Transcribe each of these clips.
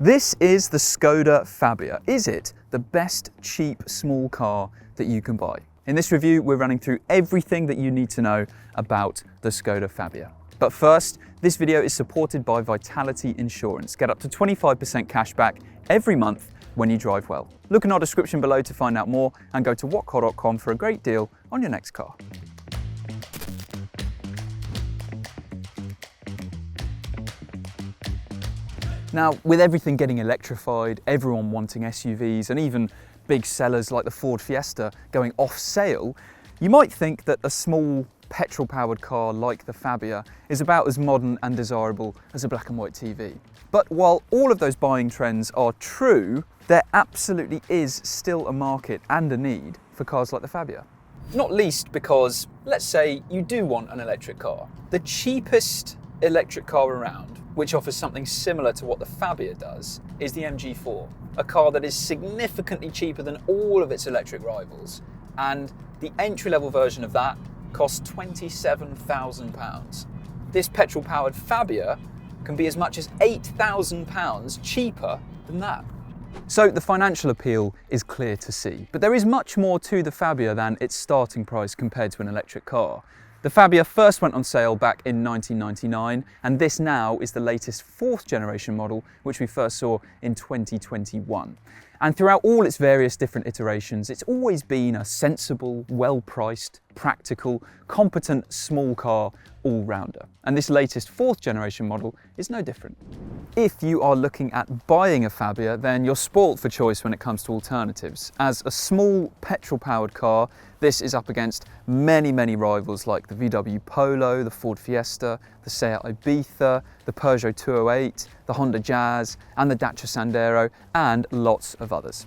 This is the Skoda Fabia. Is it the best cheap small car that you can buy? In this review, we're running through everything that you need to know about the Skoda Fabia. But first, this video is supported by Vitality Insurance. Get up to 25% cash back every month when you drive well. Look in our description below to find out more and go to whatcar.com for a great deal on your next car. Now, with everything getting electrified, everyone wanting SUVs, and even big sellers like the Ford Fiesta going off sale, you might think that a small petrol-powered car like the Fabia is about as modern and desirable as a black and white TV. But while all of those buying trends are true, there absolutely is still a market and a need for cars like the Fabia. Not least because, let's say you do want an electric car. The cheapest electric car around, which offers something similar to what the Fabia does, is the MG4, a car that is significantly cheaper than all of its electric rivals, and the entry-level version of that costs £27,000. This petrol-powered Fabia can be as much as £8,000 cheaper than that. So the financial appeal is clear to see, but there is much more to the Fabia than its starting price compared to an electric car. The Fabia first went on sale back in 1999, and this now is the latest fourth generation model, which we first saw in 2021. And throughout all its various different iterations, it's always been a sensible, well-priced, practical, competent small car all-rounder. And this latest fourth generation model is no different. If you are looking at buying a Fabia, then you're spoilt for choice when it comes to alternatives. As a small petrol-powered car, this is up against many rivals like the VW Polo, the Ford Fiesta, the Seat Ibiza, the Peugeot 208, the Honda Jazz, and the Dacia Sandero, and lots of others.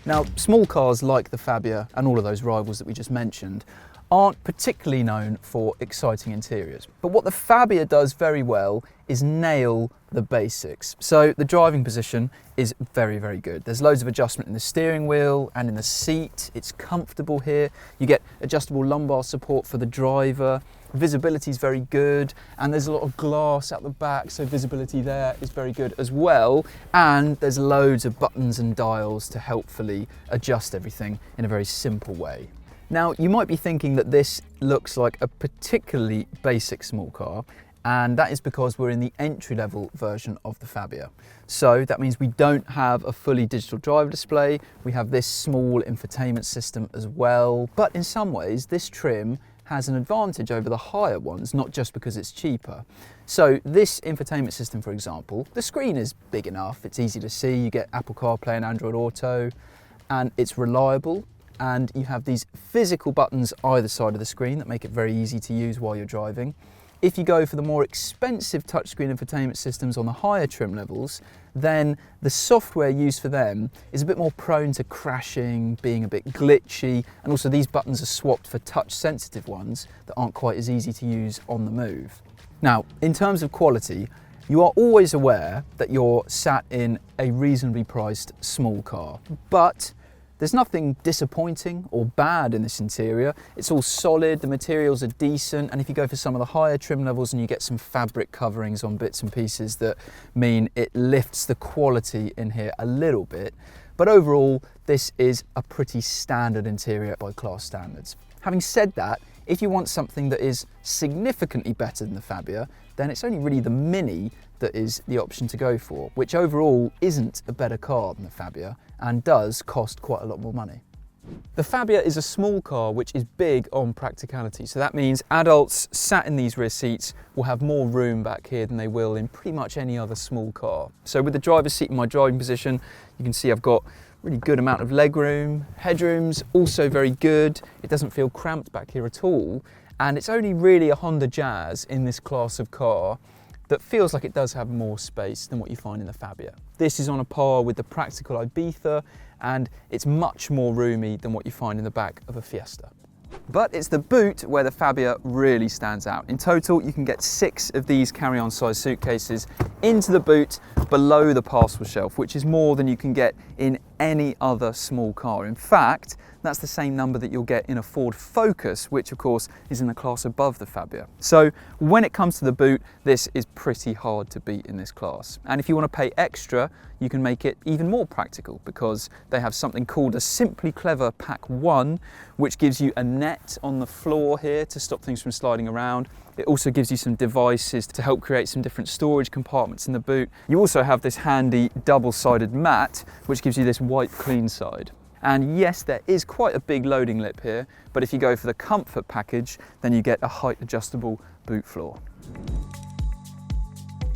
Now, small cars like the Fabia and all of those rivals that we just mentioned aren't particularly known for exciting interiors. But what the Fabia does very well is nail the basics. So the driving position is very good. There's loads of adjustment in the steering wheel and in the seat. It's comfortable here. You get adjustable lumbar support for the driver. Visibility is very good, and there's a lot of glass out the back, so visibility there is very good as well. And there's loads of buttons and dials to helpfully adjust everything in a very simple way. Now, you might be thinking that this looks like a particularly basic small car, and that is because we're in the entry-level version of the Fabia. So that means we don't have a fully digital driver display. We have this small infotainment system as well. But in some ways, this trim has an advantage over the higher ones, not just because it's cheaper. So this infotainment system, for example, the screen is big enough, it's easy to see, you get Apple CarPlay and Android Auto, and it's reliable. And you have these physical buttons either side of the screen that make it very easy to use while you're driving. If you go for the more expensive touchscreen infotainment systems on the higher trim levels, then the software used for them is a bit more prone to crashing, being a bit glitchy, and also these buttons are swapped for touch-sensitive ones that aren't quite as easy to use on the move. Now, in terms of quality, you are always aware that you're sat in a reasonably priced small car, but there's nothing disappointing or bad in this interior. It's all solid, the materials are decent, and if you go for some of the higher trim levels and you get some fabric coverings on bits and pieces that mean it lifts the quality in here a little bit. But overall, this is a pretty standard interior by class standards. Having said that, if you want something that is significantly better than the Fabia, then it's only really the Mini that is the option to go for, which overall isn't a better car than the Fabia and does cost quite a lot more money. The Fabia is a small car which is big on practicality, so that means adults sat in these rear seats will have more room back here than they will in pretty much any other small car. So with the driver's seat in my driving position, you can see I've got really good amount of legroom. Headroom's also very good. It doesn't feel cramped back here at all, and it's only really a Honda Jazz in this class of car that feels like it does have more space than what you find in the Fabia. This is on a par with the practical Ibiza, and it's much more roomy than what you find in the back of a Fiesta. But it's the boot where the Fabia really stands out. In total, you can get 6 of these carry-on size suitcases into the boot below the parcel shelf, which is more than you can get in any other small car. In fact, that's the same number that you'll get in a Ford Focus, which of course is in the class above the Fabia. So when it comes to the boot, this is pretty hard to beat in this class. And if you want to pay extra, you can make it even more practical because they have something called a Simply Clever Pack 1, which gives you a net on the floor here to stop things from sliding around. It also gives you some devices to help create some different storage compartments in the boot. You also have this handy double-sided mat, which gives you this wipe clean side. And yes, there is quite a big loading lip here, but if you go for the comfort package, then you get a height adjustable boot floor.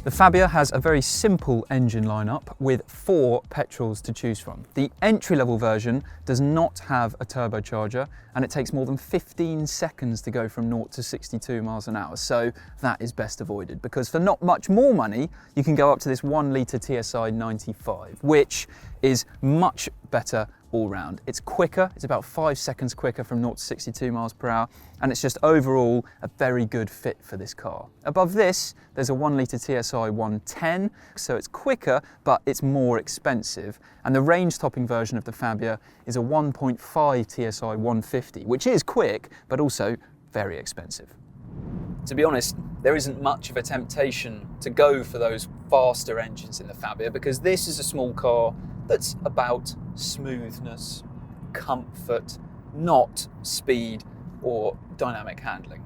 The Fabia has a very simple engine lineup with 4 petrols to choose from. The entry-level version does not have a turbocharger, and it takes more than 15 seconds to go from 0 to 62 miles an hour, so that is best avoided, because for not much more money, you can go up to this 1 litre TSI 95, which is much better all round. It's quicker, it's about 5 seconds quicker from 0 to 62 miles per hour, and it's just overall a very good fit for this car. Above this, there's a 1 litre TSI 110, so it's quicker, but it's more expensive. And the range-topping version of the Fabia is a 1.5 TSI 150, which is quick, but also very expensive. To be honest, there isn't much of a temptation to go for those faster engines in the Fabia because this is a small car that's about smoothness, comfort, not speed or dynamic handling.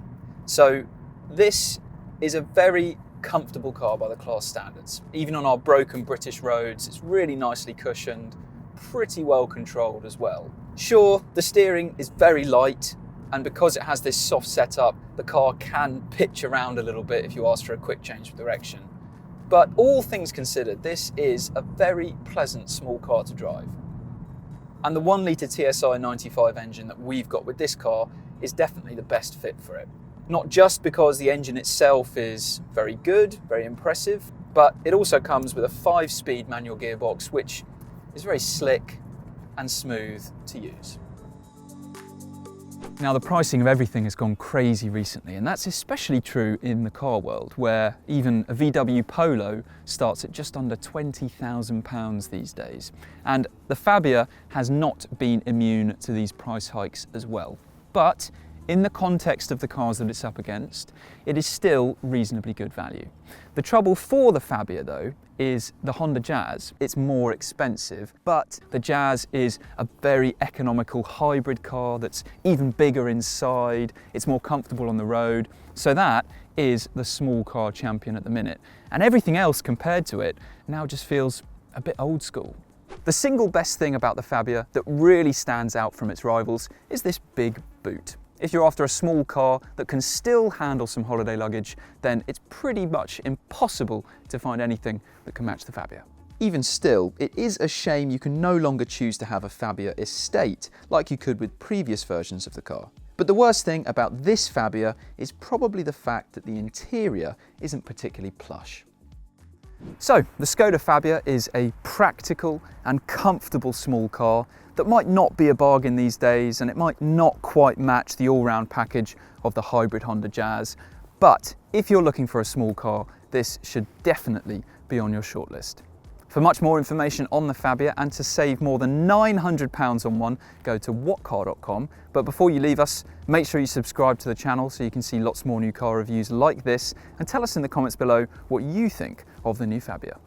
So this is a very comfortable car by the class standards. Even on our broken British roads, it's really nicely cushioned, pretty well controlled as well. Sure, the steering is very light, and because it has this soft setup, the car can pitch around a little bit if you ask for a quick change of direction. But all things considered, this is a very pleasant small car to drive. And the 1 litre TSI 95 engine that we've got with this car is definitely the best fit for it. Not just because the engine itself is very good, very impressive, but it also comes with a 5-speed manual gearbox, which is very slick and smooth to use. Now, the pricing of everything has gone crazy recently, and that's especially true in the car world, where even a VW Polo starts at just under £20,000 these days. And the Fabia has not been immune to these price hikes as well. But in the context of the cars that it's up against, it is still reasonably good value. The trouble for the Fabia, though, is the Honda Jazz. It's more expensive, but the Jazz is a very economical hybrid car that's even bigger inside, it's more comfortable on the road, so that is the small car champion at the minute. And everything else compared to it now just feels a bit old school. The single best thing about the Fabia that really stands out from its rivals is this big boot. If you're after a small car that can still handle some holiday luggage, then it's pretty much impossible to find anything that can match the Fabia. Even still, it is a shame you can no longer choose to have a Fabia Estate like you could with previous versions of the car. But the worst thing about this Fabia is probably the fact that the interior isn't particularly plush. So, the Skoda Fabia is a practical and comfortable small car that might not be a bargain these days, and it might not quite match the all-round package of the hybrid Honda Jazz. But if you're looking for a small car, this should definitely be on your shortlist. For much more information on the Fabia and to save more than £900 on one, go to whatcar.com. But before you leave us, make sure you subscribe to the channel so you can see lots more new car reviews like this, and tell us in the comments below what you think of the new Fabia.